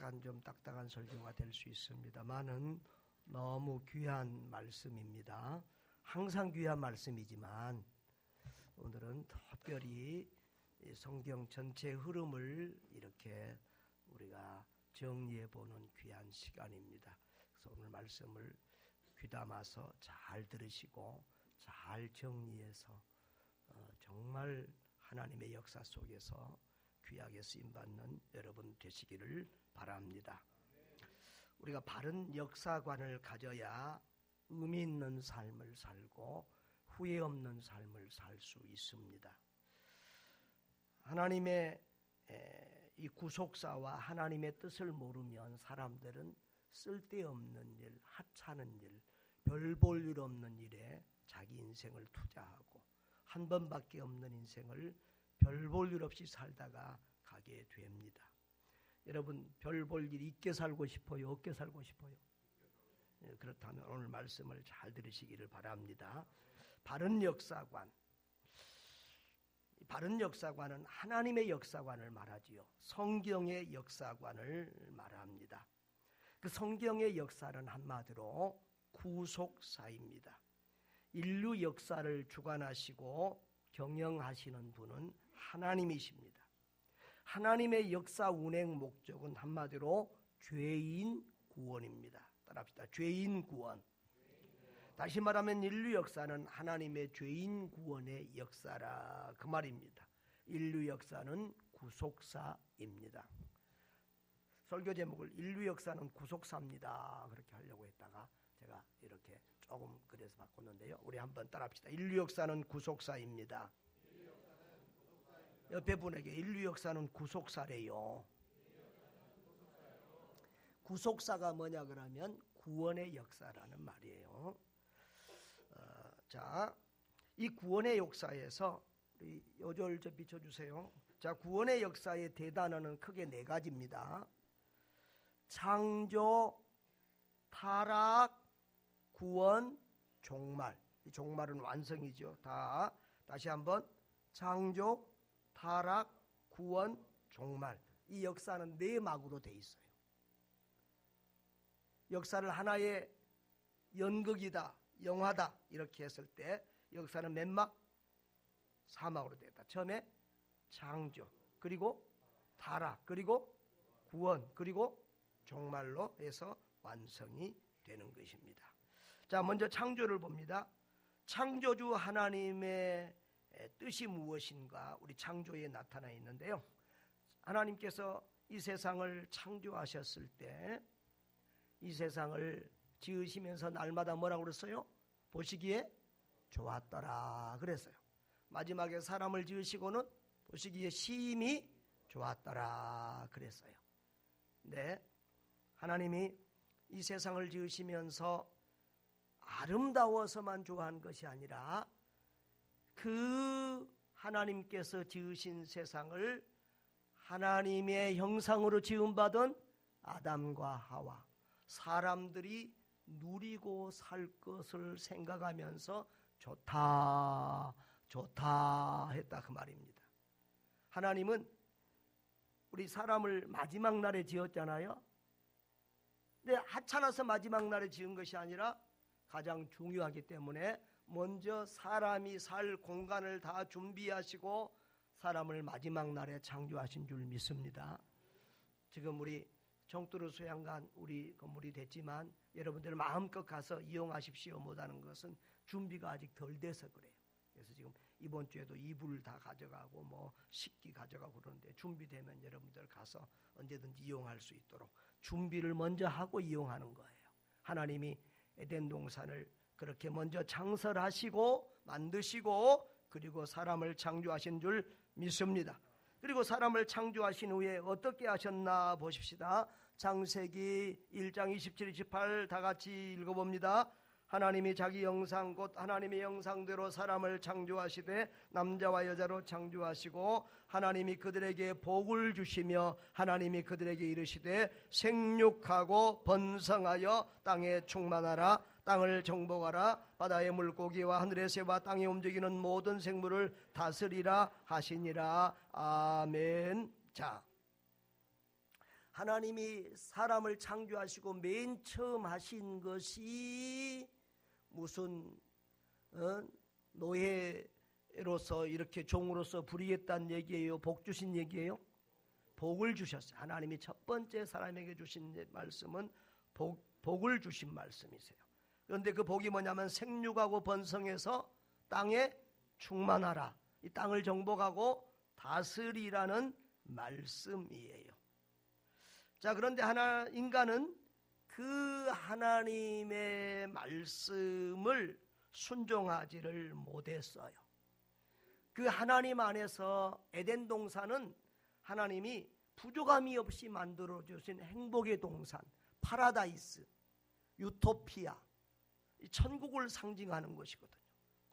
약간 좀 딱딱한 설교가 될 수 있습니다만은 너무 귀한 말씀입니다. 항상 귀한 말씀이지만 오늘은 특별히 성경 전체 흐름을 이렇게 우리가 정리해 보는 귀한 시간입니다. 그래서 오늘 말씀을 귀담아서 잘 들으시고 잘 정리해서 정말 하나님의 역사 속에서 귀하게 쓰임받는 여러분 되시기를 바랍니다. 우리가 바른 역사관을 가져야 의미 있는 삶을 살고 후회 없는 삶을 살 수 있습니다. 하나님의 이 구속사와 하나님의 뜻을 모르면 사람들은 쓸데없는 일, 하찮은 일, 별 볼 일 없는 일에 자기 인생을 투자하고 한 번밖에 없는 인생을 별 볼 일 없이 살다가 가게 됩니다. 여러분 별 볼 일 있게 살고 싶어요? 없게 살고 싶어요? 그렇다면 오늘 말씀을 잘 들으시기를 바랍니다. 바른 역사관. 바른 역사관은 하나님의 역사관을 말하지요. 성경의 역사관을 말합니다. 그 성경의 역사는 한마디로 구속사입니다. 인류 역사를 주관하시고 경영하시는 분은 하나님이십니다. 하나님의 역사 운행 목적은 한마디로 죄인 구원입니다. 따라합시다. 죄인 구원. 다시 말하면 인류 역사는 하나님의 죄인 구원의 역사라 그 말입니다. 인류 역사는 구속사입니다. 설교 제목을 인류 역사는 구속사입니다 그렇게 하려고 했다가 제가 이렇게 조금 그래서 바꿨는데요. 우리 한번 따라합시다. 인류 역사는 구속사입니다. 옆에 분에게 인류 역사는 구속사래요. 구속사가 뭐냐 그러면 구원의 역사라는 말이에요. 자, 이 구원의 역사에서 우리 요절 좀 비춰주세요. 자, 구원의 역사의 대단어는 크게 네 가지입니다. 창조, 타락, 구원, 종말. 이 종말은 완성이죠. 다시 한번 창조, 타락, 구원, 종말. 이 역사는 네 막으로 돼 있어요. 역사를 하나의 연극이다, 영화다 이렇게 했을 때 역사는 몇 막? 4막으로 되었다. 처음에 창조, 그리고 타락, 그리고 구원, 그리고 종말로 해서 완성이 되는 것입니다. 자, 먼저 창조를 봅니다. 창조주 하나님의 뜻이 무엇인가 우리 창조에 나타나 있는데요. 하나님께서 이 세상을 창조하셨을 때 이 세상을 지으시면서 날마다 뭐라고 그랬어요? 보시기에 좋았더라 그랬어요. 마지막에 사람을 지으시고는 보시기에 심히 좋았더라 그랬어요. 네, 하나님이 이 세상을 지으시면서 아름다워서만 좋아한 것이 아니라 그 하나님께서 지으신 세상을 하나님의 형상으로 지음받은 아담과 하와 사람들이 누리고 살 것을 생각하면서 좋다 했다 그 말입니다. 하나님은 우리 사람을 마지막 날에 지었잖아요. 근데 하찮아서 마지막 날에 지은 것이 아니라 가장 중요하기 때문에 먼저 사람이 살 공간을 다 준비하시고 사람을 마지막 날에 창조하신 줄 믿습니다. 지금 우리 정뚜루 수양관 우리 건물이 됐지만 여러분들 마음껏 가서 이용하십시오 못하는 것은 준비가 아직 덜 돼서 그래요. 그래서 지금 이번 주에도 이불 다 가져가고 뭐 식기 가져가고 그러는데 준비되면 여러분들 가서 언제든지 이용할 수 있도록 준비를 먼저 하고 이용하는 거예요. 하나님이 에덴 동산을 그렇게 먼저 창설하시고 만드시고 그리고 사람을 창조하신 줄 믿습니다. 그리고 사람을 창조하신 후에 어떻게 하셨나 보십시다. 창세기 1장 27, 28 다 같이 읽어봅니다. 하나님이 자기 형상 곧 하나님의 형상대로 사람을 창조하시되 남자와 여자로 창조하시고 하나님이 그들에게 복을 주시며 하나님이 그들에게 이르시되 생육하고 번성하여 땅에 충만하라 땅을 정복하라 바다의 물고기와 하늘의 새와 땅에 움직이는 모든 생물을 다스리라 하시니라. 아멘. 자, 하나님이 사람을 창조하시고 맨 처음 하신 것이 무슨 노예로서 이렇게 종으로서 부리겠다는 얘기예요? 복 주신 얘기예요? 복을 주셨어요. 하나님이 첫 번째 사람에게 주신 말씀은 복을 주신 말씀이세요. 그런데 그 복이 뭐냐면 생육하고 번성해서 땅에 충만하라. 이 땅을 정복하고 다스리라는 말씀이에요. 자, 그런데 인간은 그 하나님의 말씀을 순종하지를 못했어요. 그 하나님 안에서 에덴 동산은 하나님이 부족함이 없이 만들어 주신 행복의 동산, 파라다이스, 유토피아, 천국을 상징하는 것이거든요.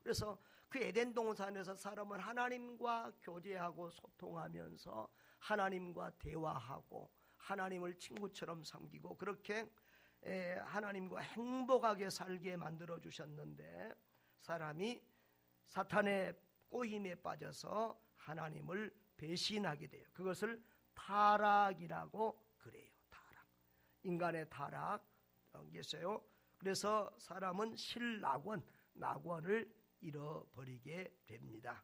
그래서 그 에덴 동산에서 사람은 하나님과 교제하고 소통하면서 하나님과 대화하고 하나님을 친구처럼 섬기고 그렇게 하나님과 행복하게 살게 만들어 주셨는데 사람이 사탄의 꼬임에 빠져서 하나님을 배신하게 돼요. 그것을 타락이라고 그래요. 타락. 인간의 타락이겠어요. 그래서 사람은 낙원을 잃어버리게 됩니다.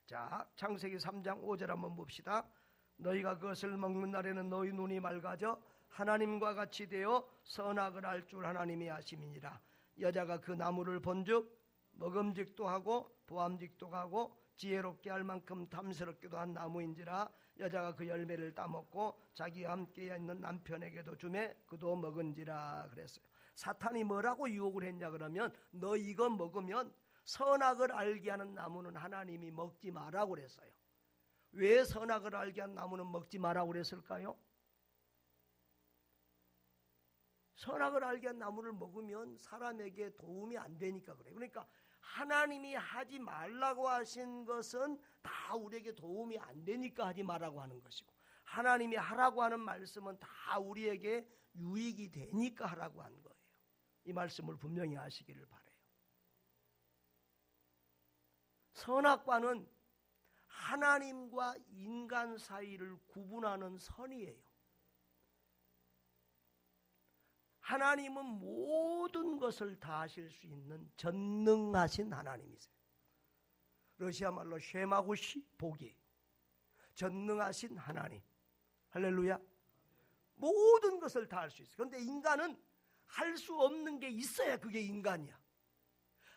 자, 창세기 3장 5절 한번 봅시다. 너희가 그것을 먹는 날에는 너희 눈이 맑아져 하나님과 같이 되어 선악을 알 줄 하나님이 아심이니라. 여자가 그 나무를 본즉 먹음직도 하고 보암직도 하고 지혜롭게 할 만큼 탐스럽기도 한 나무인지라. 여자가 그 열매를 따먹고 자기와 함께 있는 남편에게도 주매 그도 먹은지라 그랬어요. 사탄이 뭐라고 유혹을 했냐 그러면 너 이거 먹으면 선악을 알게 하는 나무는 하나님이 먹지 마라고 그랬어요. 왜 선악을 알게 한 나무는 먹지 마라고 그랬을까요? 선악을 알게 한 나무를 먹으면 사람에게 도움이 안 되니까 그래요. 그러니까 하나님이 하지 말라고 하신 것은 다 우리에게 도움이 안 되니까 하지 말라고 하는 것이고 하나님이 하라고 하는 말씀은 다 우리에게 유익이 되니까 하라고 한 거예요. 이 말씀을 분명히 아시기를 바라요. 선악과는 하나님과 인간 사이를 구분하는 선이에요. 하나님은 모든 것을 다 하실 수 있는 전능하신 하나님이세요. 러시아 말로 쉐마구시 복이 전능하신 하나님. 할렐루야. 모든 것을 다 할 수 있어요. 그런데 인간은 할 수 없는 게 있어야 그게 인간이야.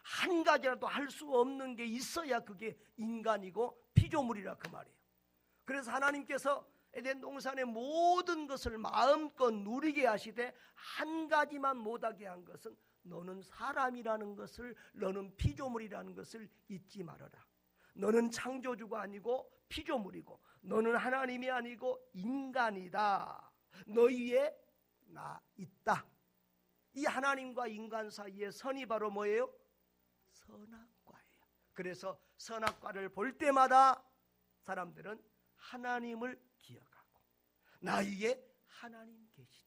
한 가지라도 할 수 없는 게 있어야 그게 인간이고 피조물이라 그 말이에요. 그래서 하나님께서 에덴 동산의 모든 것을 마음껏 누리게 하시되 한 가지만 못하게 한 것은 너는 사람이라는 것을, 너는 피조물이라는 것을 잊지 말아라. 너는 창조주가 아니고 피조물이고 너는 하나님이 아니고 인간이다. 너희에 나 있다. 이 하나님과 인간 사이의 선이 바로 뭐예요? 선악과예요. 그래서 선악과를 볼 때마다 사람들은 하나님을 기억하고 나에게 하나님 계시지.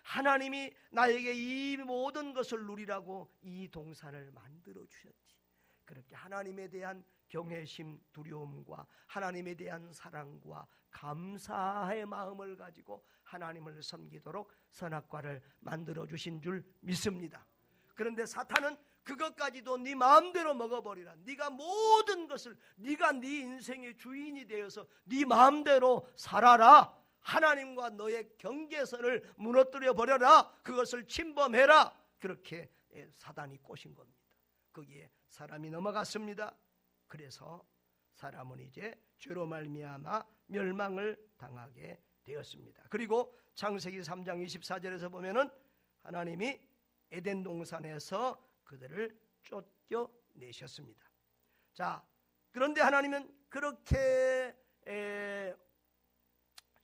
하나님이 나에게 이 모든 것을 누리라고 이 동산을 만들어 주셨지. 그렇게 하나님에 대한 경외심, 두려움과 하나님에 대한 사랑과 감사의 마음을 가지고 하나님을 섬기도록 선악과를 만들어 주신 줄 믿습니다. 그런데 사탄은 그것까지도 네 마음대로 먹어버리라. 네가 모든 것을 네가 네 인생의 주인이 되어서 네 마음대로 살아라. 하나님과 너의 경계선을 무너뜨려 버려라. 그것을 침범해라. 그렇게 사단이 꼬신 겁니다. 거기에 사람이 넘어갔습니다. 그래서 사람은 이제 죄로 말미암아 멸망을 당하게 되었습니다. 그리고 창세기 3장 24절에서 보면은 하나님이 에덴 동산에서 그들을 쫓겨내셨습니다. 자, 그런데 하나님은 그렇게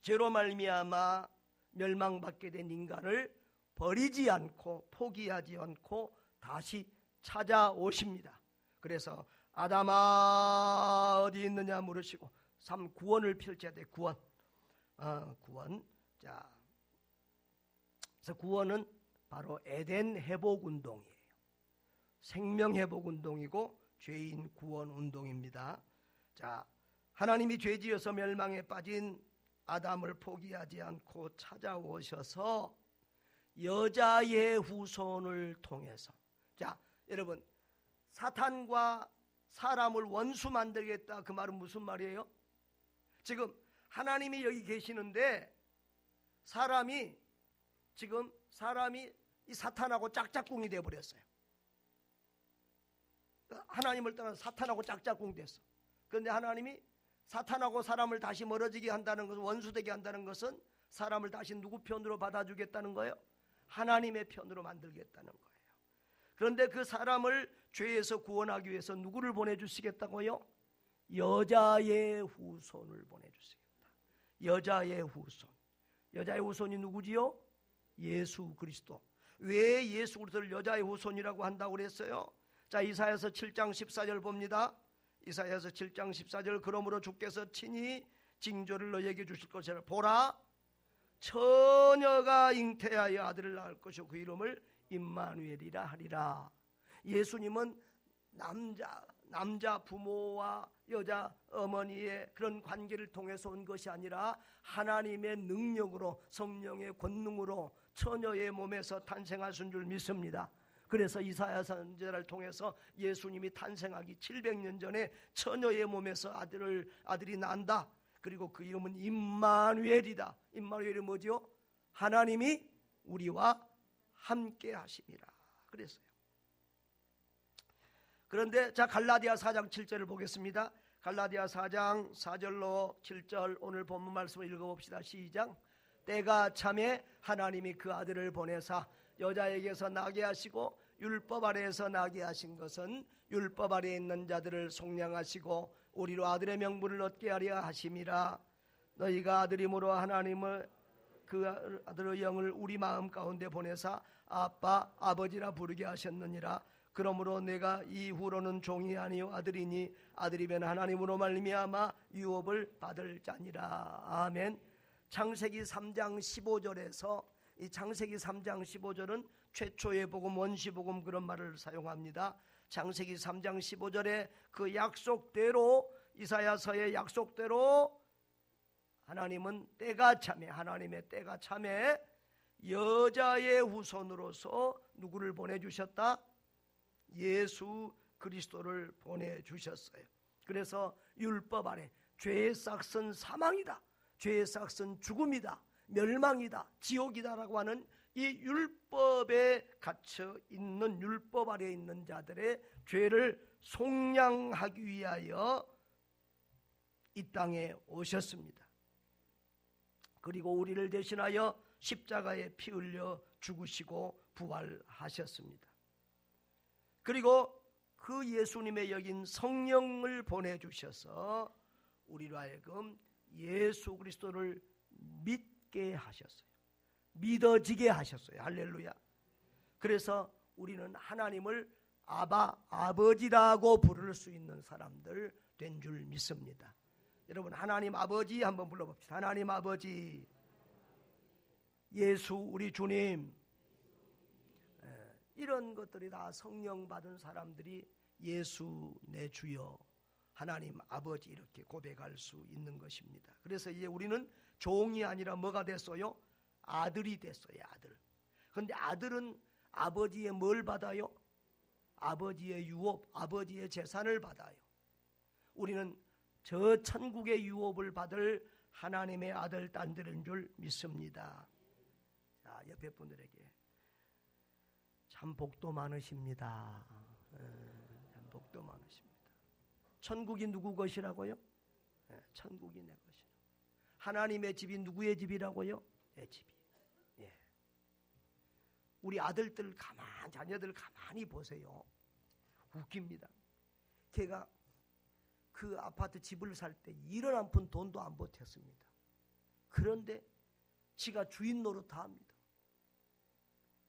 죄로 말미암아 멸망받게 된 인간을 버리지 않고 포기하지 않고 다시 찾아오십니다. 그래서 아담아 어디 있느냐 물으시고 구원을 펼쳐야 돼. 구원. 자, 그래서 구원은 바로 에덴 회복 운동이에요. 생명 회복 운동이고 죄인 구원 운동입니다. 자, 하나님이 죄지어서 멸망에 빠진 아담을 포기하지 않고 찾아오셔서 여자의 후손을 통해서, 자 여러분, 사탄과 사람을 원수 만들겠다, 그 말은 무슨 말이에요? 지금 하나님이 여기 계시는데 사람이 이 사탄하고 짝짝꿍이 되어버렸어요. 하나님을 떠나 사탄하고 짝짝꿍 됐어. 그런데 하나님이 사탄하고 사람을 다시 멀어지게 한다는 것은, 원수되게 한다는 것은 사람을 다시 누구 편으로 받아주겠다는 거예요? 하나님의 편으로 만들겠다는 거예요. 그런데 그 사람을 죄에서 구원하기 위해서 누구를 보내주시겠다고요? 여자의 후손을 보내주시겠다. 여자의 후손. 여자의 후손이 누구지요? 예수 그리스도. 왜 예수 그리스도를 여자의 후손이라고 한다고 그랬어요? 자, 이사야서 7장 14절 봅니다. 이사야서 7장 14절. 그러므로 주께서 친히 징조를 너에게 주실 것이라. 보라, 처녀가 잉태하여 아들을 낳을 것이요 그 이름을 임마누엘이라 하리라. 예수님은 남자 부모와 여자 어머니의 그런 관계를 통해서 온 것이 아니라 하나님의 능력으로, 성령의 권능으로 처녀의 몸에서 탄생하신 줄 믿습니다. 그래서 이사야 선지자를 통해서 예수님이 탄생하기 700년 전에 처녀의 몸에서 아들이 난다. 그리고 그 이름은 임마누엘이다. 임마누엘이 뭐죠? 하나님이 우리와 함께 하심이라 그랬어요. 그런데 자, 갈라디아 4장 7절을 보겠습니다. 갈라디아 4장 4절로 7절 오늘 본문 말씀을 읽어봅시다. 시작. 때가 참에 하나님이 그 아들을 보내사 여자에게서 나게 하시고 율법 아래에서 나게 하신 것은 율법 아래에 있는 자들을 속량하시고 우리로 아들의 명분을 얻게 하려 하심이라. 너희가 아들임으로 하나님을 그 아들의 영을 우리 마음 가운데 보내사 아빠 아버지라 부르게 하셨느니라. 그러므로 내가 이후로는 종이 아니요 아들이니 아들이면 하나님으로 말미암아 유업을 받을 자니라. 아멘. 창세기 3장 15절에서 이 창세기 3장 15절은 최초의 복음, 원시복음 그런 말을 사용합니다. 창세기 3장 15절에 그 약속대로, 이사야서의 약속대로 하나님은 때가 참에, 하나님의 때가 참에 여자의 후손으로서 누구를 보내주셨다? 예수 그리스도를 보내주셨어요. 그래서 율법 아래 죄의 싹은 사망이다, 죄의 싹은 죽음이다, 멸망이다, 지옥이다라고 하는 이 율법에 갇혀 있는, 율법 아래에 있는 자들의 죄를 속량하기 위하여 이 땅에 오셨습니다. 그리고 우리를 대신하여 십자가에 피 흘려 죽으시고 부활하셨습니다. 그리고 그 예수님의 여긴 성령을 보내주셔서 우리로 하여금 예수 그리스도를 믿게 하셨어요. 믿어지게 하셨어요. 할렐루야. 그래서 우리는 하나님을 아버지라고 부를 수 있는 사람들 된 줄 믿습니다. 여러분, 하나님 아버지 한번 불러봅시다. 하나님 아버지, 예수 우리 주님. 이런 것들이 다 성령 받은 사람들이 예수 내 주여, 하나님 아버지 이렇게 고백할 수 있는 것입니다. 그래서 이제 우리는 종이 아니라 뭐가 됐어요? 아들이 됐어요. 아들. 그런데 아들은 아버지의 뭘 받아요? 아버지의 유업, 아버지의 재산을 받아요. 우리는 저 천국의 유업을 받을 하나님의 아들 딸들인 줄 믿습니다. 자, 옆에 분들에게 참 복도 많으십니다. 참 복도 많으십니다. 천국이 누구 것이라고요? 천국이 내 것이라. 하나님의 집이 누구의 집이라고요? 내 집이. 예. 우리 아들들 자녀들 가만히 보세요. 웃깁니다. 걔가 그 아파트 집을 살 때 1원 한 푼 돈도 안 보탰습니다. 그런데 지가 주인 노릇다 합니다.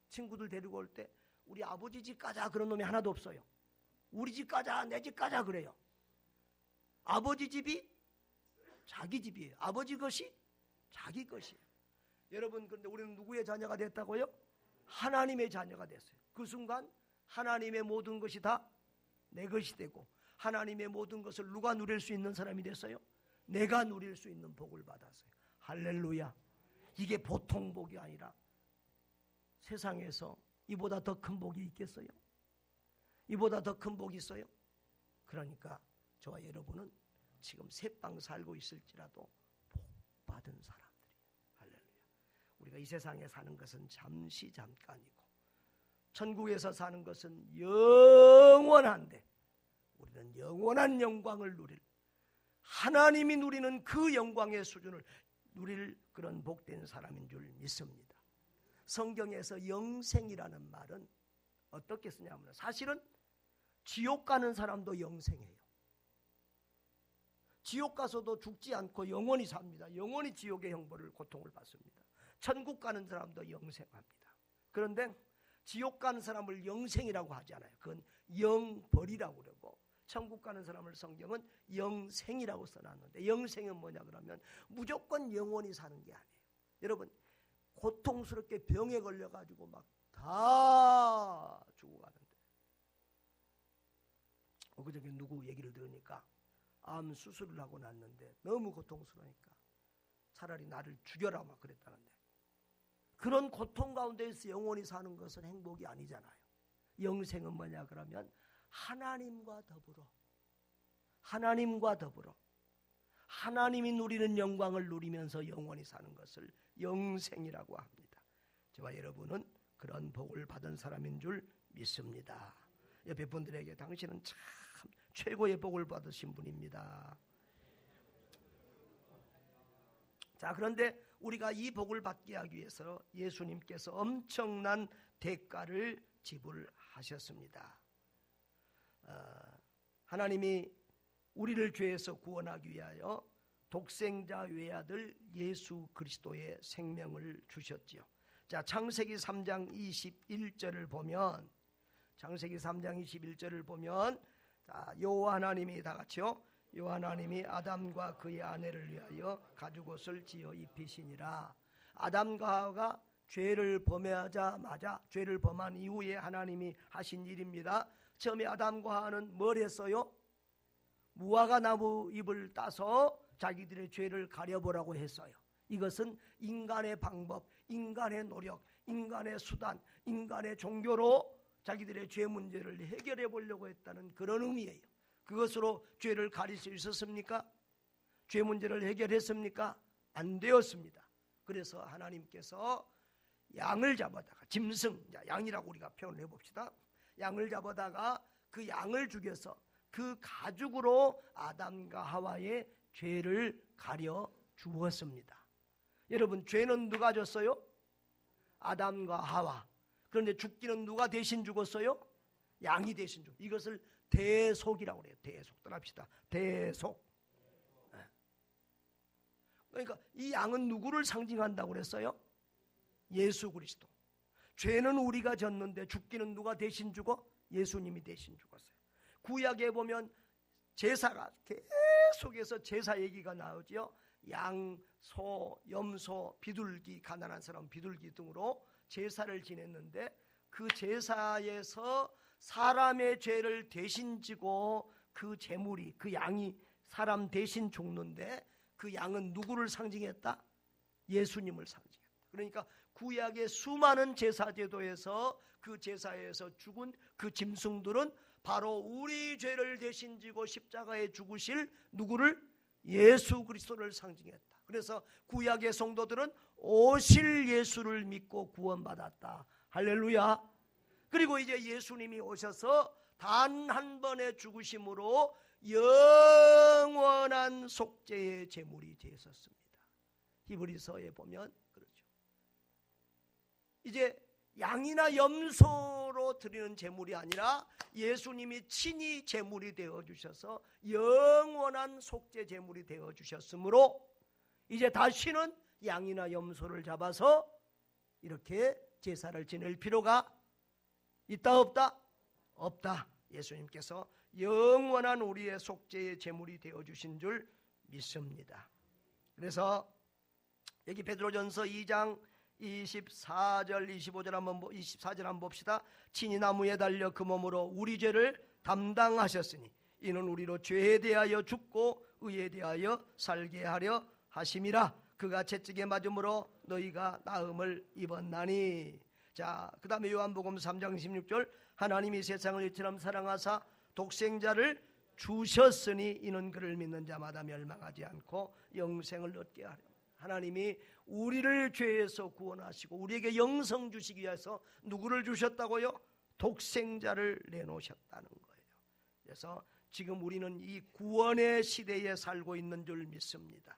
친구들 데리고 올 때 우리 아버지 집 가자 그런 놈이 하나도 없어요. 우리 집 가자, 내 집 가자 그래요. 아버지 집이 자기 집이에요. 아버지 것이 자기 것이에요. 여러분, 그런데 우리는 누구의 자녀가 됐다고요? 하나님의 자녀가 됐어요. 그 순간 하나님의 모든 것이 다 내 것이 되고, 하나님의 모든 것을 누가 누릴 수 있는 사람이 됐어요? 내가 누릴 수 있는 복을 받았어요. 할렐루야. 이게 보통 복이 아니라 세상에서 이보다 더 큰 복이 있겠어요? 이보다 더 큰 복이 있어요? 그러니까 저와 여러분은 지금 새빵 살고 있을지라도 복 받은 사람들이에요. 할렐루야. 우리가 이 세상에 사는 것은 잠시 잠깐이고 천국에서 사는 것은 영원한데 우리는 영원한 영광을 누릴, 하나님이 누리는 그 영광의 수준을 누릴 그런 복된 사람인 줄 믿습니다. 성경에서 영생이라는 말은 어떻게 쓰냐면 사실은 지옥 가는 사람도 영생해요. 지옥 가서도 죽지 않고 영원히 삽니다. 영원히 지옥의 형벌을, 고통을 받습니다. 천국 가는 사람도 영생합니다. 그런데 지옥 가는 사람을 영생이라고 하지 않아요. 그건 영벌이라고 그러고, 천국 가는 사람을 성경은 영생이라고 써놨는데, 영생은 뭐냐 그러면 무조건 영원히 사는 게 아니에요. 여러분, 고통스럽게 병에 걸려가지고 막 다 죽어가는데, 그저께 누구 얘기를 들으니까 암 수술을 하고 났는데 너무 고통스러우니까 차라리 나를 죽여라 막 그랬다는데, 그런 고통 가운데서 영원히 사는 것은 행복이 아니잖아요. 영생은 뭐냐 그러면 하나님과 더불어 하나님이 누리는 영광을 누리면서 영원히 사는 것을 영생이라고 합니다. 저와 여러분은 그런 복을 받은 사람인 줄 믿습니다. 옆에 분들에게 당신은 참 최고의 복을 받으신 분입니다. 자, 그런데 우리가 이 복을 받게 하기 위해서 예수님께서 엄청난 대가를 지불하셨습니다. 하나님이 우리를 죄에서 구원하기 위하여 독생자 외아들 예수 그리스도의 생명을 주셨지요. 자, 창세기 3장 21절을 보면, 창세기 3장 21절을 보면, 자, 여호와 하나님이 다 같이요. 여호와 하나님이 아담과 그의 아내를 위하여 가죽옷을 지어 입히시니라. 아담과 하와가 죄를 범하자마자, 죄를 범한 이후에 하나님이 하신 일입니다. 처음에 아담과 하와는 뭘 했어요? 무화과 나무 잎을 따서 자기들의 죄를 가려보라고 했어요. 이것은 인간의 방법, 인간의 노력, 인간의 수단, 인간의 종교로 자기들의 죄 문제를 해결해 보려고 했다는 그런 의미예요. 그것으로 죄를 가릴 수 있었습니까? 죄 문제를 해결했습니까? 안 되었습니다. 그래서 하나님께서 양을 잡아다가, 짐승, 양이라고 우리가 표현을 해봅시다. 양을 잡아다가 그 양을 죽여서 그 가죽으로 아담과 하와의 죄를 가려 주었습니다. 여러분, 죄는 누가 졌어요? 아담과 하와. 그런데 죽기는 누가 대신 죽었어요? 양이 대신 죽었어요. 이것을 대속이라고 그래요. 대속. 떠납시다. 대속. 그러니까 이 양은 누구를 상징한다고 그랬어요? 예수 그리스도. 죄는 우리가 졌는데 죽기는 누가 대신 죽어? 예수님이 대신 죽었어요. 구약에 보면 제사가 계속해서 제사 얘기가 나오지요. 양, 소, 염소, 비둘기, 가난한 사람 비둘기 등으로 제사를 지냈는데, 그 제사에서 사람의 죄를 대신 지고 그 제물이, 그 양이 사람 대신 죽는데, 그 양은 누구를 상징했다? 예수님을 상징했다. 그러니까 구약의 수많은 제사 제도에서 그 제사에서 죽은 그 짐승들은 바로 우리 죄를 대신 지고 십자가에 죽으실 누구를? 예수 그리스도를 상징했다. 그래서 구약의 성도들은 오실 예수를 믿고 구원받았다. 할렐루야. 그리고 이제 예수님이 오셔서 단 한 번의 죽으심으로 영원한 속죄의 제물이 되었습니다. 히브리서에 보면 그렇죠. 이제 양이나 염소로 드리는 제물이 아니라 예수님이 친히 제물이 되어주셔서 영원한 속죄 제물이 되어주셨으므로 이제 다시는 양이나 염소를 잡아서 이렇게 제사를 지낼 필요가 있다 없다? 없다. 예수님께서 영원한 우리의 속죄의 제물이 되어주신 줄 믿습니다. 그래서 여기 베드로전서 2장 24절 24절 한번 봅시다. 친히 나무에 달려 그 몸으로 우리 죄를 담당하셨으니 이는 우리로 죄에 대하여 죽고 의에 대하여 살게 하려 하심이라. 그가 채찍에 맞음으로 너희가 나음을 입었나니. 자, 그 다음에 요한복음 3장 16절 하나님이 세상을 이처럼 사랑하사 독생자를 주셨으니 이는 그를 믿는 자마다 멸망하지 않고 영생을 얻게 하려. 하나님이 우리를 죄에서 구원하시고 우리에게 영생 주시기 위해서 누구를 주셨다고요? 독생자를 내놓으셨다는 거예요. 그래서 지금 우리는 이 구원의 시대에 살고 있는 줄 믿습니다.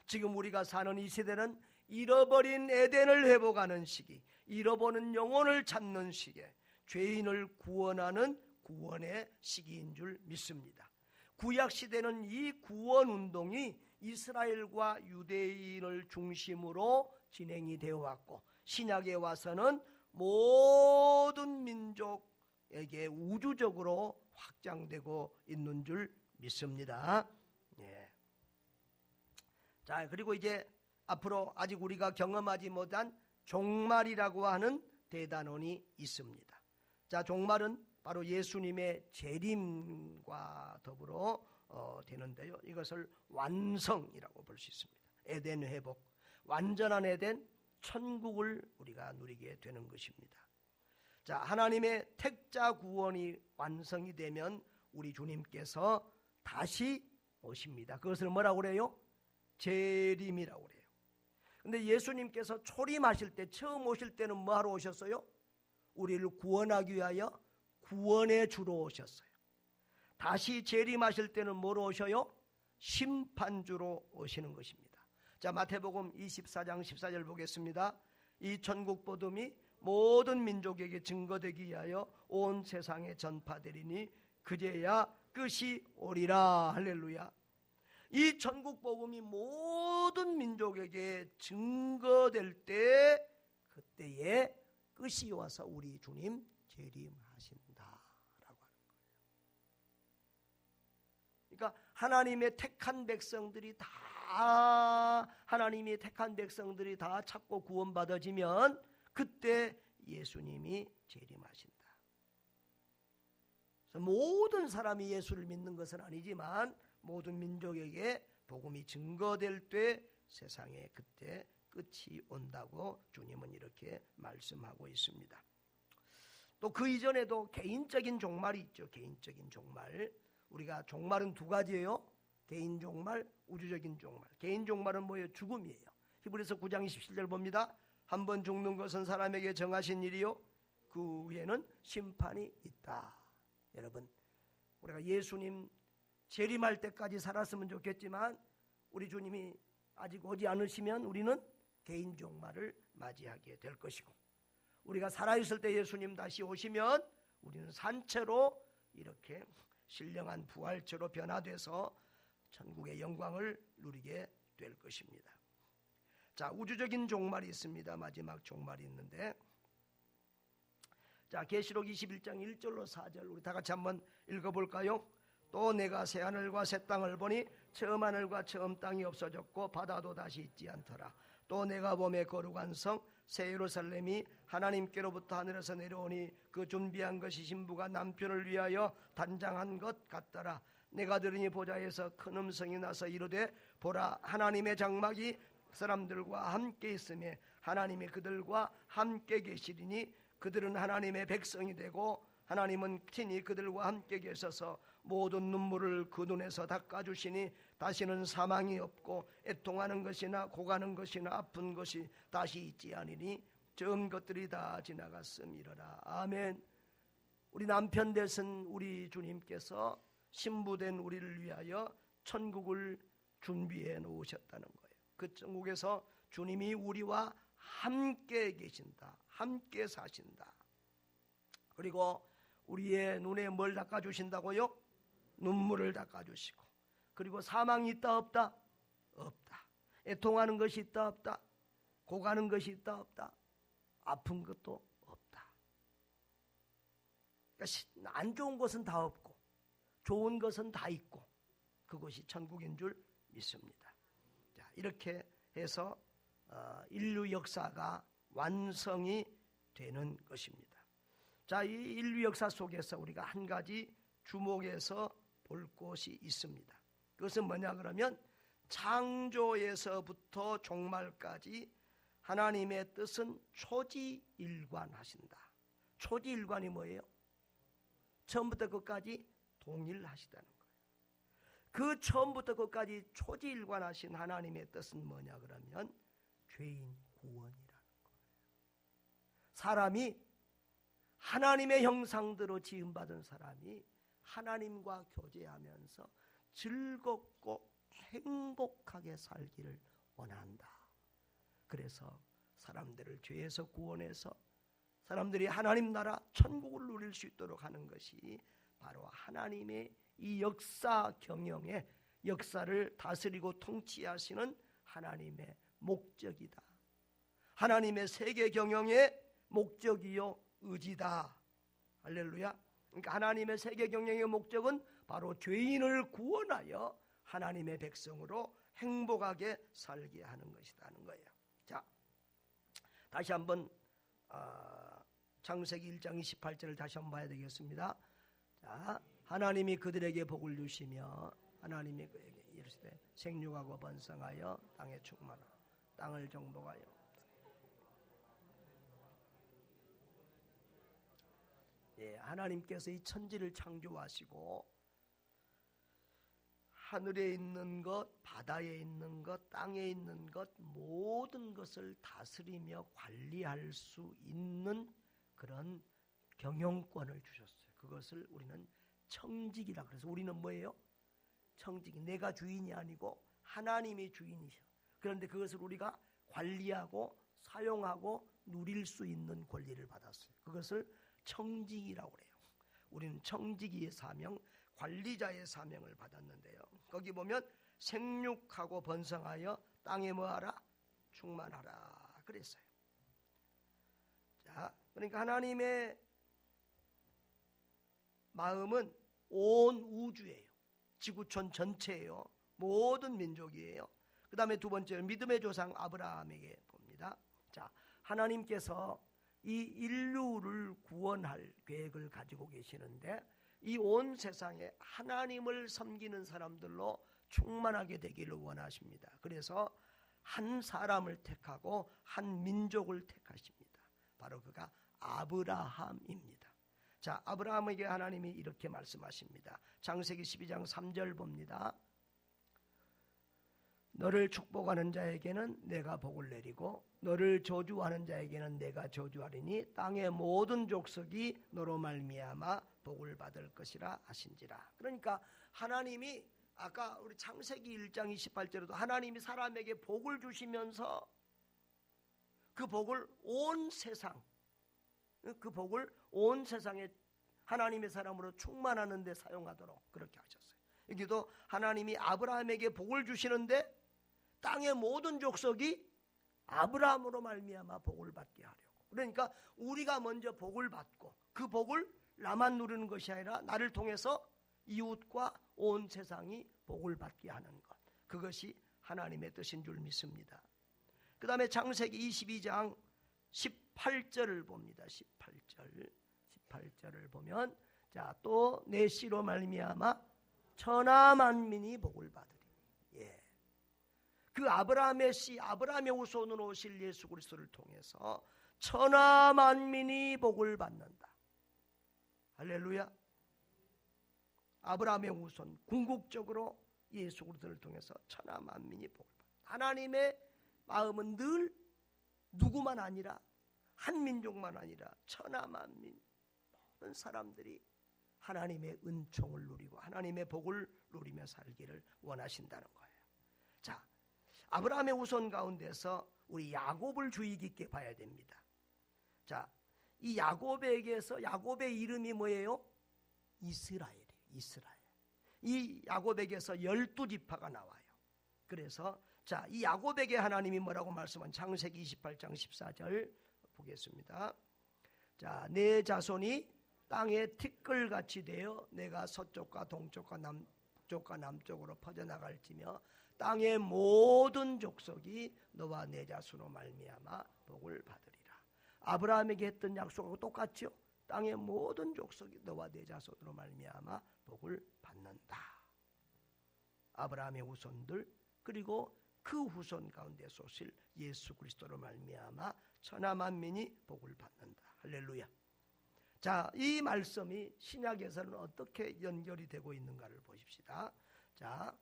지금 우리가 사는 이 시대는 잃어버린 에덴을 회복하는 시기, 잃어버린 영혼을 찾는 시기에 죄인을 구원하는 구원의 시기인 줄 믿습니다. 구약 시대는 이 구원 운동이 이스라엘과 유대인을 중심으로 진행이 되어 왔고, 신약에 와서는 모든 민족에게 우주적으로 확장되고 있는 줄 믿습니다. 예. 자, 그리고 이제 앞으로 아직 우리가 경험하지 못한 종말이라고 하는 대단원이 있습니다. 자, 종말은 바로 예수님의 재림과 더불어 되는데요. 이것을 완성이라고 볼 수 있습니다. 에덴 회복, 완전한 에덴, 천국을 우리가 누리게 되는 것입니다. 자, 하나님의 택자 구원이 완성이 되면 우리 주님께서 다시 오십니다. 그것을 뭐라고 그래요? 재림이라고 그래요. 근데 예수님께서 초림하실 때, 처음 오실 때는 뭐하러 오셨어요? 우리를 구원하기 위하여 구원의 주로 오셨어요. 다시 재림하실 때는 뭐로 오셔요? 심판주로 오시는 것입니다. 자, 마태복음 24장 14절 보겠습니다. 이 천국 복음이 모든 민족에게 증거되기 위하여 온 세상에 전파되리니 그제야 끝이 오리라. 할렐루야. 이 천국 복음이 모든 민족에게 증거될 때, 그때에 끝이 와서 우리 주님 재림하신다라고 하는 거예요. 그러니까 하나님의 택한 백성들이 다 찾고 구원받아지면 그때 예수님이 재림하신다. 그래서 모든 사람이 예수를 믿는 것은 아니지만 모든 민족에게 복음이 증거될 때 세상에 그때 끝이 온다고 주님은 이렇게 말씀하고 있습니다. 또 그 이전에도 개인적인 종말이 있죠. 개인적인 종말. 우리가 종말은 두 가지예요. 개인 종말, 우주적인 종말. 개인 종말은 뭐예요? 죽음이에요. 히브리서 9장 27절 봅니다. 한 번 죽는 것은 사람에게 정하신 일이요, 그 후에는 심판이 있다. 여러분, 우리가 예수님 재림할 때까지 살았으면 좋겠지만 우리 주님이 아직 오지 않으시면 우리는 개인 종말을 맞이하게 될 것이고, 우리가 살아있을 때 예수님 다시 오시면 우리는 산채로 이렇게 신령한 부활체로 변화돼서 천국의 영광을 누리게 될 것입니다. 자, 우주적인 종말이 있습니다. 마지막 종말이 있는데, 자, 계시록 21장 1절로 4절 우리 다 같이 한번 읽어볼까요? 또 내가 새 하늘과 새 땅을 보니 처음 하늘과 처음 땅이 없어졌고 바다도 다시 있지 않더라. 또 내가 보매 거룩한 성 새 예루살렘이 하나님께로부터 하늘에서 내려오니 그 준비한 것이 신부가 남편을 위하여 단장한 것 같더라. 내가 들으니 보좌에서 큰 음성이 나서 이르되 보라, 하나님의 장막이 사람들과 함께 있으며 하나님이 그들과 함께 계시리니 그들은 하나님의 백성이 되고 하나님은 친히 그들과 함께 계셔서 모든 눈물을 그 눈에서 닦아주시니 다시는 사망이 없고 애통하는 것이나 고가는 것이나 아픈 것이 다시 있지 아니니 처음 것들이 다 지나갔음이로라. 아멘. 우리 남편 되신 우리 주님께서 신부된 우리를 위하여 천국을 준비해 놓으셨다는 거예요. 그 천국에서 주님이 우리와 함께 계신다, 함께 사신다. 그리고 우리의 눈에 뭘 닦아주신다고요? 눈물을 닦아주시고, 그리고 사망이 있다 없다? 없다. 애통하는 것이 있다 없다? 고가는 것이 있다 없다? 아픈 것도 없다. 그러니까 안 좋은 것은 다 없고 좋은 것은 다 있고 그것이 천국인 줄 믿습니다. 자, 이렇게 해서 인류 역사가 완성이 되는 것입니다. 자, 이 인류 역사 속에서 우리가 한 가지 주목해서 볼 것이 있습니다. 그것은 뭐냐 그러면 창조에서부터 종말까지 하나님의 뜻은 초지일관하신다. 초지일관이 뭐예요? 처음부터 끝까지 동일하시다는 거예요. 그 처음부터 끝까지 초지일관하신 하나님의 뜻은 뭐냐 그러면 죄인 구원이라는 거예요. 사람이 하나님의 형상대로 지음받은 사람이 하나님과 교제하면서 즐겁고 행복하게 살기를 원한다. 그래서 사람들을 죄에서 구원해서 사람들이 하나님 나라 천국을 누릴 수 있도록 하는 것이 바로 하나님의 이 역사 경영의 역사를 다스리고 통치하시는 하나님의 목적이다. 하나님의 세계 경영의 목적이요 의지다. 할렐루야. 그러니까 하나님의 세계 경영의 목적은 바로 죄인을 구원하여 하나님의 백성으로 행복하게 살게 하는 것이라는 거예요. 자, 다시 한번 창세기 1장 28절을 다시 한번 봐야 되겠습니다. 자, 하나님이 그들에게 복을 주시며 하나님이 그에게 이르시되 생육하고 번성하여 땅에 충만하라. 땅을 정복하여. 예, 하나님께서 이 천지를 창조하시고 하늘에 있는 것, 바다에 있는 것, 땅에 있는 것 모든 것을 다스리며 관리할 수 있는 그런 경영권을 주셨어요. 그것을 우리는 청직이라 그래서 우리는 뭐예요? 청직이. 내가 주인이 아니고 하나님이 주인이셔. 그런데 그것을 우리가 관리하고 사용하고 누릴 수 있는 권리를 받았어요. 그것을 청직이라고 그래요. 우리는 청지기의 사명, 관리자의 사명을 받았는데요. 거기 보면 생육하고 번성하여 땅에 뭐하라? 충만하라 그랬어요. 자, 그러니까 하나님의 마음은 온 우주예요. 지구촌 전체예요. 모든 민족이에요. 그 다음에 두 번째는 믿음의 조상 아브라함에게 봅니다. 자, 하나님께서 이 인류를 구원할 계획을 가지고 계시는데 이 온 세상에 하나님을 섬기는 사람들로 충만하게 되기를 원하십니다. 그래서 한 사람을 택하고 한 민족을 택하십니다. 바로 그가 아브라함입니다. 자, 아브라함에게 하나님이 이렇게 말씀하십니다. 창세기 12장 3절 봅니다. 너를 축복하는 자에게는 내가 복을 내리고 너를 저주하는 자에게는 내가 저주하리니 땅의 모든 족속이 너로 말미암아 복을 받을 것이라 하신지라. 그러니까 하나님이 아까 우리 창세기 1장 28절에도 하나님이 사람에게 복을 주시면서 그 복을 온 세상, 그 복을 온 세상에 하나님의 사람으로 충만하는 데 사용하도록 그렇게 하셨어요. 여기도 하나님이 아브라함에게 복을 주시는데 땅의 모든 족속이 아브라함으로 말미암아 복을 받게 하려고. 그러니까 우리가 먼저 복을 받고 그 복을 나만 누리는 것이 아니라 나를 통해서 이웃과 온 세상이 복을 받게 하는 것. 그것이 하나님의 뜻인 줄 믿습니다. 그 다음에 창세기 22장 18절을 봅니다. 18절을 보면 자, 또 내 씨로 말미암아 천하 만민이 복을 받으리. 예. 그 아브라함의 씨, 아브라함의 후손으로 오실 예수 그리스도를 통해서 천하 만민이 복을 받는다. 할렐루야. 아브라함의 후손, 궁극적으로 예수 그리스도를 통해서 천하 만민이 복을 받는다. 하나님의 마음은 늘 누구만 아니라 한 민족만 아니라 천하 만민 모든 사람들이 하나님의 은총을 누리고 하나님의 복을 누리며 살기를 원하신다는 거예요. 자, 아브라함의 후손 가운데서 우리 야곱을 주의 깊게 봐야 됩니다. 자, 이 야곱에게서 야곱의 이름이 뭐예요? 이스라엘이에요. 이스라엘. 이 야곱에게서 12지파가 나와요. 그래서 자, 이 야곱에게 하나님이 뭐라고 말씀한 창세기 28장 14절 보겠습니다. 자, 내 자손이 땅에 티끌같이 되어 내가 서쪽과 동쪽과 남쪽과 남쪽으로 퍼져나갈지며 땅의 모든 족속이 너와 내 자손으로 말미암아 복을 받으리라. 아브라함에게 했던 약속하고 똑같죠. 땅의 모든 족속이 너와 내 자손으로 말미암아 복을 받는다. 아브라함의 후손들 그리고 그 후손 가운데서 오실 예수 그리스도로 말미암아 천하 만민이 복을 받는다. 할렐루야. 자, 이 말씀이 신약에서는 어떻게 연결이 되고 있는가를 보십시다. 자,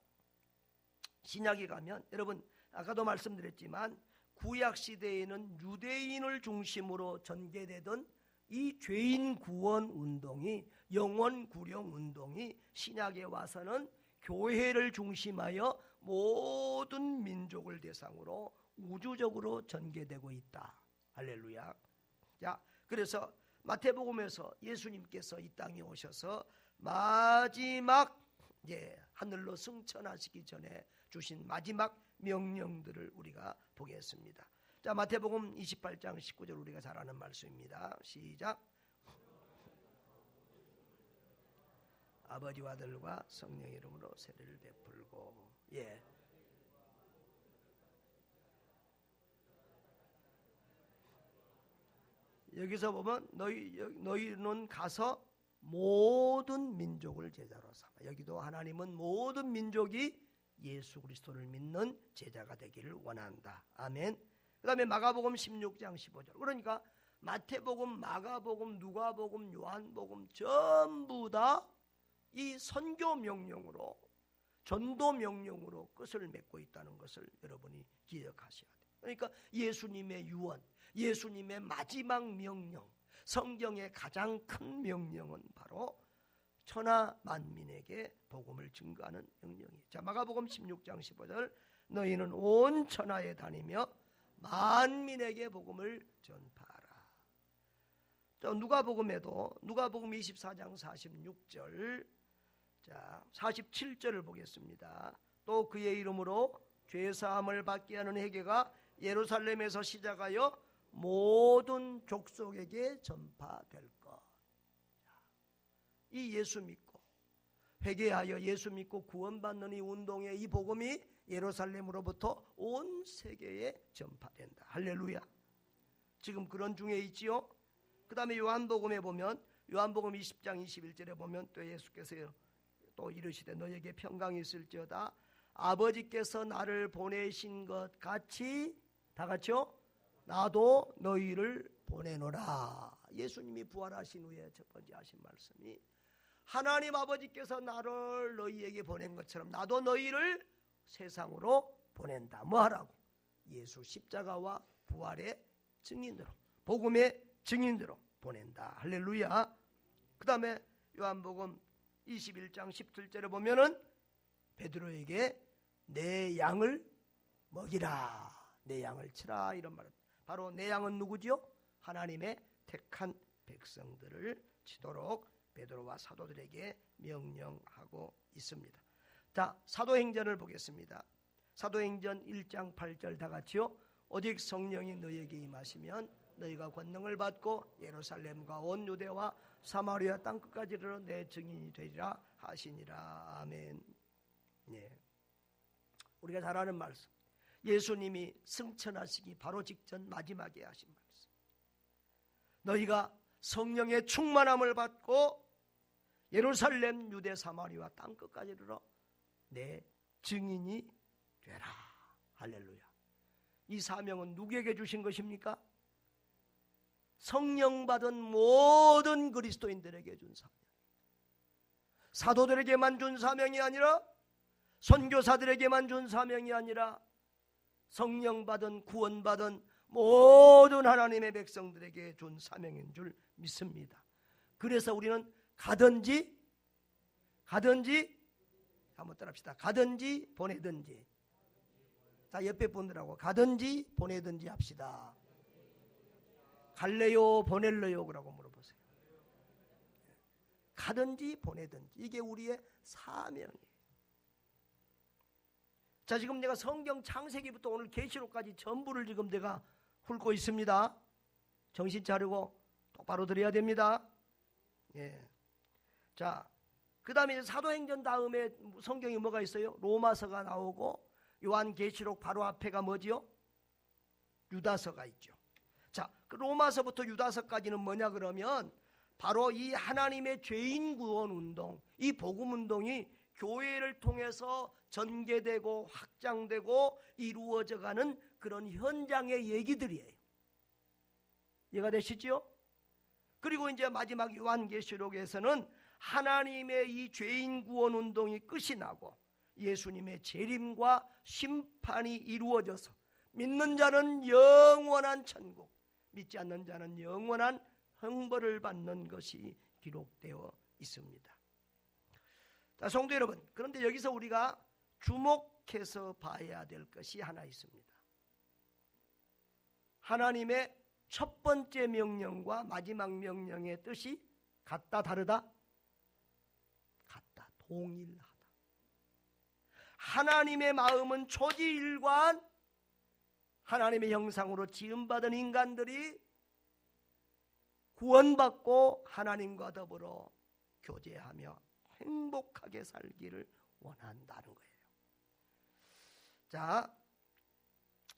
신약에 가면 여러분 아까도 말씀드렸지만 구약 시대에는 유대인을 중심으로 전개되던 이 죄인 구원 운동이, 영원 구령 운동이 신약에 와서는 교회를 중심하여 모든 민족을 대상으로 우주적으로 전개되고 있다. 할렐루야. 자, 그래서 마태복음에서 예수님께서 이 땅에 오셔서 마지막 하늘로 승천하시기 전에 주신 마지막 명령들을 우리가 보겠습니다. 자, 마태복음 28장 19절 우리가 잘 아는 말씀입니다. 시작. 아버지와 아들과 성령의 이름으로 세례를 베풀고. 예. 여기서 보면 너희는 가서 모든 민족을 제자로 삼아. 여기도 하나님은 모든 민족이 예수 그리스도를 믿는 제자가 되기를 원한다. 아멘. 그 다음에 마가복음 16장 15절. 그러니까 마태복음, 마가복음, 누가복음, 요한복음 전부 다 이 선교 명령으로, 전도 명령으로 끝을 맺고 있다는 것을 여러분이 기억하셔야 돼요. 그러니까 예수님의 유언, 예수님의 마지막 명령, 성경의 가장 큰 명령은 바로 천하 만민에게 복음을 증거하는 명령이에요. 자, 마가복음 16장 15절. 너희는 온 천하에 다니며 만민에게 복음을 전파하라. 자, 누가복음에도 누가복음 24장 46절, 자 47절을 보겠습니다. 또 그의 이름으로 죄사함을 받게 하는 회개가 예루살렘에서 시작하여 모든 족속에게 전파될 것. 이 예수 믿고 회개하여 예수 믿고 구원받는 이 운동의 이 복음이 예루살렘으로부터 온 세계에 전파된다. 할렐루야. 지금 그런 중에 있지요. 그 다음에 요한복음에 보면, 요한복음 20장 21절에 보면 또 예수께서 또 이르시되 너에게 평강이 있을지어다. 아버지께서 나를 보내신 것 같이, 다 같이요, 나도 너희를 보내노라. 예수님이 부활하신 후에 첫 번째 하신 말씀이 하나님 아버지께서 나를 너희에게 보낸 것처럼 나도 너희를 세상으로 보낸다. 뭐 하라고? 예수 십자가와 부활의 증인으로, 복음의 증인으로 보낸다. 할렐루야. 그 다음에 요한복음 21장 17절에 보면은 베드로에게 내 양을 먹이라, 내 양을 치라, 이런 말은 바로 내 양은 누구지요? 하나님의 택한 백성들을 치도록 베드로와 사도들에게 명령하고 있습니다. 자, 사도행전을 보겠습니다. 사도행전 1장 8절 다 같이요. 오직 성령이 너희에게 임하시면 너희가 권능을 받고 예루살렘과 온 유대와 사마리아 땅끝까지 이르러 내 증인이 되리라 하시니라. 아멘. 예. 우리가 잘 아는 말씀, 예수님이 승천하시기 바로 직전 마지막에 하신 말씀, 너희가 성령의 충만함을 받고 예루살렘, 유대, 사마리아 땅끝까지 이르러 내 증인이 되라. 할렐루야. 이 사명은 누구에게 주신 것입니까? 성령 받은 모든 그리스도인들에게 준 사명. 사도들에게만 준 사명이 아니라, 선교사들에게만 준 사명이 아니라, 성령 받은, 구원 받은 모든 하나님의 백성들에게 준 사명인 줄 믿습니다. 그래서 우리는 가든지 한번 따라합시다. 가든지 보내든지. 자, 옆에 분들하고 가든지 보내든지 합시다. 갈래요 보낼래요? 그러고 물어보세요. 가든지 보내든지, 이게 우리의 사명이에요. 자, 지금 내가 성경 창세기부터 오늘 계시록까지 전부를 지금 내가 훑고 있습니다. 정신 차리고 똑바로 들어야 됩니다. 예. 자, 그 다음에 사도행전 다음에 성경이 뭐가 있어요? 로마서가 나오고 요한계시록 바로 앞에가 뭐지요? 유다서가 있죠. 자, 그 로마서부터 유다서까지는 뭐냐 그러면 바로 이 하나님의 죄인 구원 운동, 이 복음 운동이 교회를 통해서 전개되고 확장되고 이루어져가는 그런 현장의 얘기들이에요. 이해가 되시죠? 그리고 이제 마지막 요한계시록에서는 하나님의 이 죄인 구원 운동이 끝이 나고 예수님의 재림과 심판이 이루어져서 믿는 자는 영원한 천국, 믿지 않는 자는 영원한 형벌을 받는 것이 기록되어 있습니다. 자, 성도 여러분, 그런데 여기서 우리가 주목해서 봐야 될 것이 하나 있습니다. 하나님의 첫 번째 명령과 마지막 명령의 뜻이 같다, 다르다? 같다, 동일하다. 하나님의 마음은 초지일관 하나님의 형상으로 지음받은 인간들이 구원받고 하나님과 더불어 교제하며 행복하게 살기를 원한다는 거예요. 자,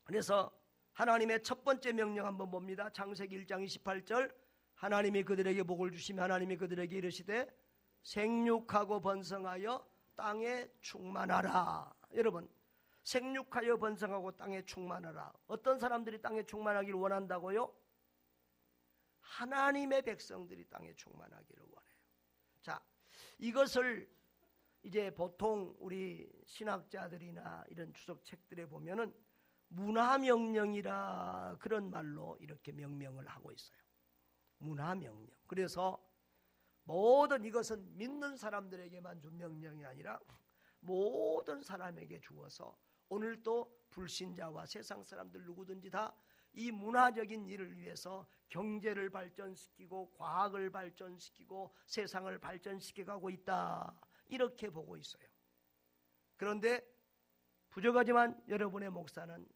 그래서 하나님의 첫 번째 명령 한번 봅니다. 창세기 1장 28절, 하나님이 그들에게 복을 주시며 하나님이 그들에게 이르시되 생육하고 번성하여 땅에 충만하라. 여러분, 생육하여 번성하고 땅에 충만하라. 어떤 사람들이 땅에 충만하기를 원한다고요? 하나님의 백성들이 땅에 충만하기를 원해요. 자, 이것을 이제 보통 우리 신학자들이나 이런 주석 책들에 보면은 문화명령이라 그런 말로 이렇게 명명을 하고 있어요. 문화명령. 그래서 모든 이것은 믿는 사람들에게만 준 명령이 아니라 모든 사람에게 주어서 오늘도 불신자와 세상 사람들 누구든지 다 이 문화적인 일을 위해서 경제를 발전시키고 과학을 발전시키고 세상을 발전시켜가고 있다, 이렇게 보고 있어요. 그런데 부족하지만 여러분의 목사는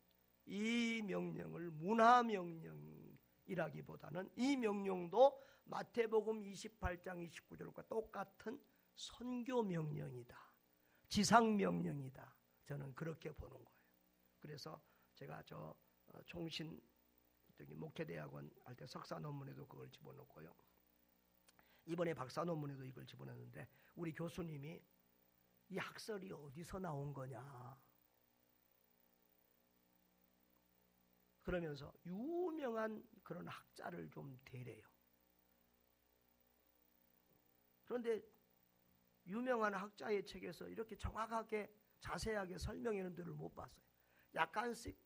이 명령을 문화명령이라기보다는 이 명령도 마태복음 28장 29절과 똑같은 선교명령이다, 지상명령이다, 저는 그렇게 보는 거예요. 그래서 제가 총신 목회대학원 할 때 석사 논문에도 그걸 집어넣고요, 이번에 박사 논문에도 이걸 집어넣는데 우리 교수님이 이 학설이 어디서 나온 거냐 그러면서 유명한 그런 학자를 좀 대래요. 그런데 유명한 학자의 책에서 이렇게 정확하게 자세하게 설명하는 데를 못 봤어요. 약간씩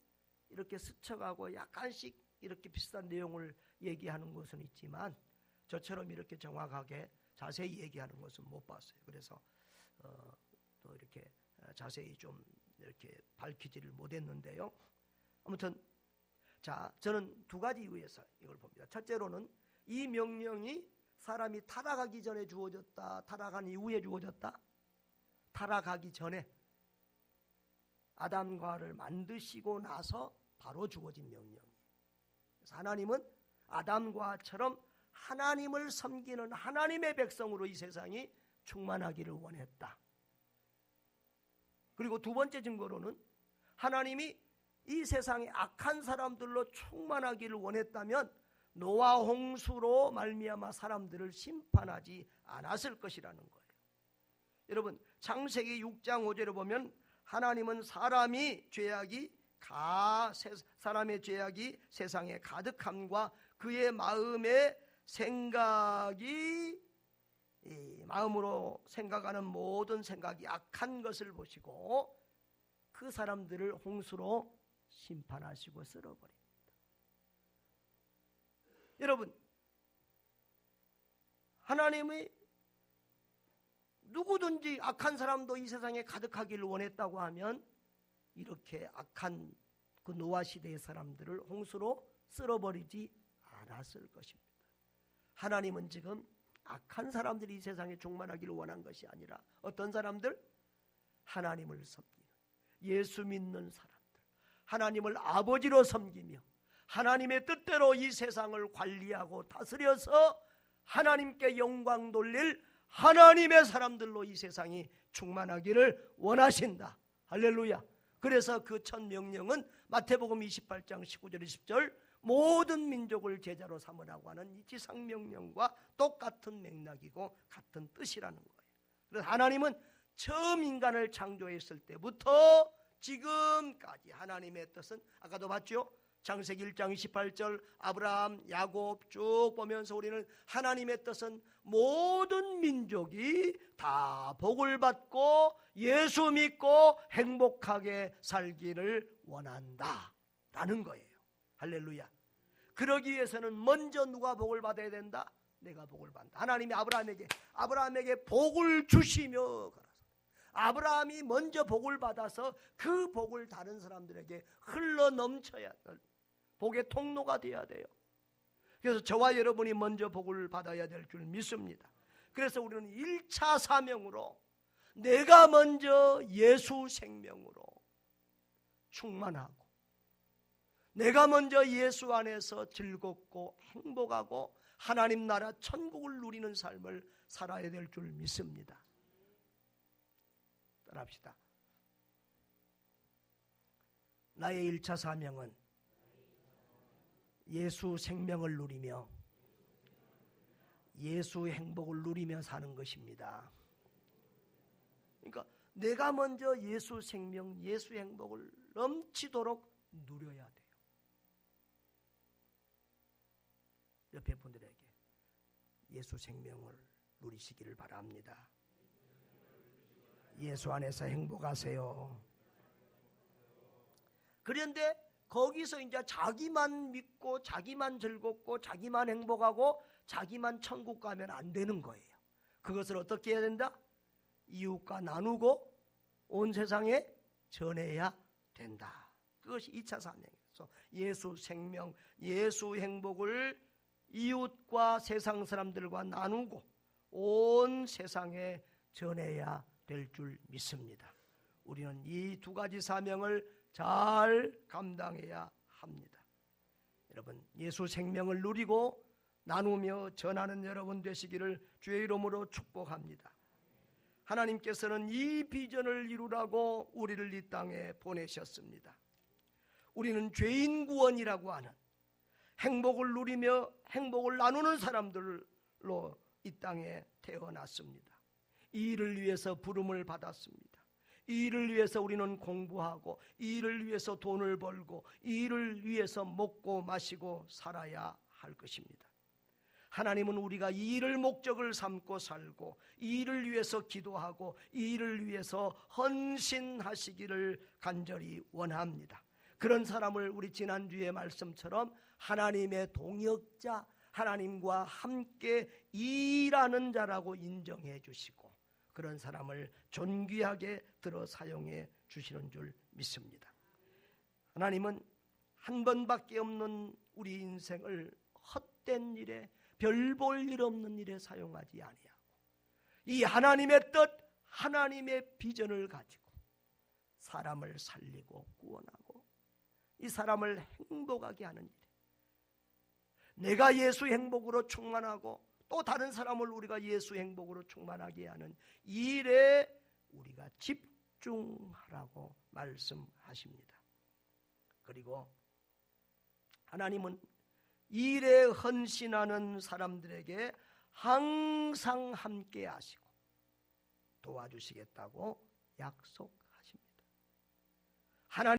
이렇게 스쳐가고 약간씩 이렇게 비슷한 내용을 얘기하는 것은 있지만 저처럼 이렇게 정확하게 자세히 얘기하는 것은 못 봤어요. 그래서 또 이렇게 자세히 좀 이렇게 밝히지를 못했는데요. 아무튼 자, 저는 두 가지 이유에서 이걸 봅니다. 첫째로는 이 명령이 사람이 타락하기 전에 주어졌다, 타락한 이후에 주어졌다? 타락하기 전에 아담과 하와를 만드시고 나서 바로 주어진 명령이에요. 그래서 하나님은 아담과 하와처럼 하나님을 섬기는 하나님의 백성으로 이 세상이 충만하기를 원했다. 그리고 두 번째 증거로는 하나님이 이 세상에 악한 사람들로 충만하기를 원했다면 노아 홍수로 말미암아 사람들을 심판하지 않았을 것이라는 거예요. 여러분, 창세기 6장 5절에 보면 하나님은 사람의 죄악이 세상에 가득함과 그의 마음의 생각이 마음으로 생각하는 모든 생각이 악한 것을 보시고 그 사람들을 홍수로 심판하시고 쓸어버립니다. 여러분, 하나님이 누구든지 악한 사람도 이 세상에 가득하기를 원했다고 하면 이렇게 악한 그 노아 시대의 사람들을 홍수로 쓸어버리지 않았을 것입니다. 하나님은 지금 악한 사람들이 이 세상에 충만하기를 원한 것이 아니라 어떤 사람들? 하나님을 섬기는, 예수 믿는 사람들, 하나님을 아버지로 섬기며 하나님의 뜻대로 이 세상을 관리하고 다스려서 하나님께 영광 돌릴 하나님의 사람들로 이 세상이 충만하기를 원하신다. 할렐루야. 그래서 그 첫 명령은 마태복음 28장 19절 20절 모든 민족을 제자로 삼으라고 하는 이 지상명령과 똑같은 맥락이고 같은 뜻이라는 거예요. 그래서 하나님은 처음 인간을 창조했을 때부터 지금까지 하나님의 뜻은 아까도 봤죠? 창세기 1장 28절 아브라함, 야곱 쭉 보면서 우리는 하나님의 뜻은 모든 민족이 다 복을 받고 예수 믿고 행복하게 살기를 원한다 라는 거예요. 할렐루야. 그러기 위해서는 먼저 누가 복을 받아야 된다? 내가 복을 받는다. 하나님이 아브라함에게 복을 주시며 아브라함이 먼저 복을 받아서 그 복을 다른 사람들에게 흘러 넘쳐야 될 복의 통로가 되어야 돼요. 그래서 저와 여러분이 먼저 복을 받아야 될 줄 믿습니다. 그래서 우리는 1차 사명으로 내가 먼저 예수 생명으로 충만하고 내가 먼저 예수 안에서 즐겁고 행복하고 하나님 나라 천국을 누리는 삶을 살아야 될 줄 믿습니다. 따라합시다. 나의 1차 사명은 예수 생명을 누리며 예수의 행복을 누리며 사는 것입니다. 그러니까 내가 먼저 예수 생명, 예수의 행복을 넘치도록 누려야 돼요. 옆에 분들에게 예수 생명을 누리시기를 바랍니다. 예수 안에서 행복하세요. 그런데 거기서 이제 자기만 믿고 자기만 즐겁고 자기만 행복하고 자기만 천국 가면 안 되는 거예요. 그것을 어떻게 해야 된다? 이웃과 나누고 온 세상에 전해야 된다. 그것이 2차 사명이에요. 예수 생명, 예수 행복을 이웃과 세상 사람들과 나누고 온 세상에 전해야 될 줄 믿습니다. 우리는 이 두 가지 사명을 잘 감당해야 합니다. 여러분, 예수 생명을 누리고 나누며 전하는 여러분 되시기를 주의 이름으로 축복합니다. 하나님께서는 이 비전을 이루라고 우리를 이 땅에 보내셨습니다. 우리는 죄인 구원이라고 하는 행복을 누리며 행복을 나누는 사람들로 이 땅에 태어났습니다. 이 일을 위해서 부름을 받았습니다. 이 일을 위해서 우리는 공부하고 이 일을 위해서 돈을 벌고 이 일을 위해서 먹고 마시고 살아야 할 것입니다. 하나님은 우리가 이 일을 목적을 삼고 살고 이 일을 위해서 기도하고 이 일을 위해서 헌신하시기를 간절히 원합니다. 그런 사람을 우리 지난주의 말씀처럼 하나님의 동역자, 하나님과 함께 일하는 자라고 인정해 주시고 그런 사람을 존귀하게 들어 사용해 주시는 줄 믿습니다. 하나님은 한 번밖에 없는 우리 인생을 헛된 일에 별 볼 일 없는 일에 사용하지 아니하고 이 하나님의 뜻, 하나님의 비전을 가지고 사람을 살리고 구원하고 이 사람을 행복하게 하는 일에 내가 예수 행복으로 충만하고 또 다른 사람을 우리가 예수 행복으로 충만하게 하는 일에 우리가 집중하라고 말씀하십니다. 그리고 하나님은 일에 헌신하는 사람들에게 항상 함께 하시고 도와주시겠다고 약속하십니다. 하나님